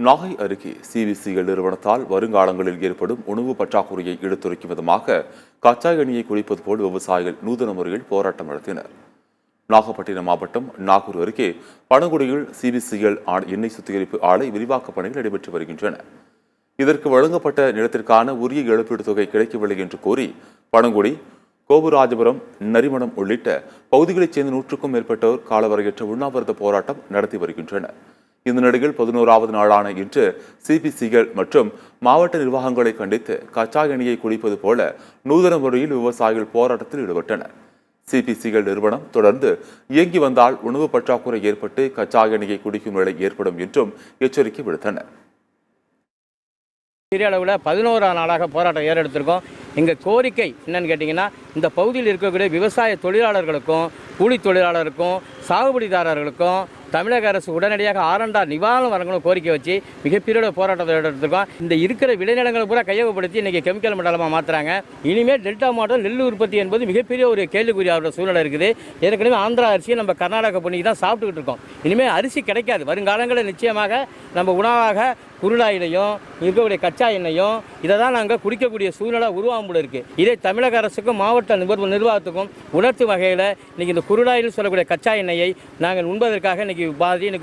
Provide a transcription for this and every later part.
நாகை அருகே சிபிசிஎல் நிறுவனத்தால் வருங்காலங்களில் ஏற்படும் உணவு பற்றாக்குறையை எடுத்துரைக்கும் விதமாக கச்சா எண்ணெயை குடிப்பது போல் விவசாயிகள் நூதன முறையில் போராட்டம் நடத்தினர். நாகப்பட்டினம் மாவட்டம் நாகூர் அருகே பனங்குடியில் சிபிசிஎல் எண்ணெய் சுத்திகரிப்பு ஆலை விரிவாக்கப் பணிகள் நடைபெற்று வருகின்றன. இதற்கு வழங்கப்பட்ட நிலத்திற்கான உரிய இழப்பீடு தொகை கிடைக்கவில்லை என்று கூறி பனங்குடி, கோபுராஜபுரம், நரிமணம் உள்ளிட்ட பகுதிகளைச் சேர்ந்த 100க்கும் மேற்பட்டோர் காலவரையற்ற உண்ணாவிரத போராட்டம் நடத்தி வருகின்றனர். இந்த நிலையில் 11வது நாளான இன்று சிபிசிஎல் மற்றும் மாவட்ட நிர்வாகங்களை கண்டித்து கச்சா எண்ணெயை குடிப்பது போல நூதன முறையில் விவசாயிகள் போராட்டத்தில் ஈடுபட்டனர். சிபிசிஎல் நிறுவனம் தொடர்ந்து இயங்கி வந்தால் உணவு பற்றாக்குறை ஏற்பட்டு கச்சா எண்ணெயை குடிக்கும் நிலை ஏற்படும் என்றும் எச்சரிக்கை விடுத்தனர். பெரிய அளவில் 11ஆம் நாளாக போராட்டம் ஏறெடுத்திருக்கோம். எங்கள் கோரிக்கை என்னன்னு கேட்டிங்கன்னா, இந்த பகுதியில் இருக்கக்கூடிய விவசாய தொழிலாளர்களுக்கும், கூலி தொழிலாளருக்கும், சாகுபடிதாரர்களுக்கும் தமிழக அரசு உடனடியாக ஆரண்டார் நிவாரணம் வழங்கணும் கோரிக்கை வச்சு மிகப்பெரிய போராட்டத்தை எடுத்திருக்கோம். இந்த இருக்கிற விளைநிலங்களை பூரா கையகப்படுத்தி இன்றைக்கி கெமிக்கல் மண்டலமாக மாற்றுறாங்க. இனிமேல் டெல்டா மாவட்டம் நெல் உற்பத்தி என்பது மிகப்பெரிய ஒரு கேள்விக்குறியாகிற சூழ்நிலை இருக்குது. ஏற்கனவே ஆந்திரா அரிசியை நம்ம கர்நாடகா பண்ணிக்கு தான் சாப்பிட்டுக்கிட்டு இருக்கோம். இனிமேல் அரிசி கிடைக்காது. வருங்காலங்களில் நிச்சயமாக நம்ம உணவாக குருடாயிலையும் இருக்கக்கூடிய கச்சா எண்ணெயும் இதை தான் நாங்கள் குடிக்கக்கூடிய சூழ்நிலை உருவாகும் இருக்குது. இதை தமிழக அரசுக்கும் மாவட்ட நிர்வாகத்துக்கும் உணர்த்தும் வகையில் இன்றைக்கி இந்த குருடாயில் சொல்லக்கூடிய கச்சா எண்ணெயை நாங்கள் உண்பதற்காக இன்றைக்கி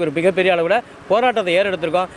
ஒரு மிகப்பெரிய அளவில் போராட்டத்தை ஏறெடுத்திருக்கோம்.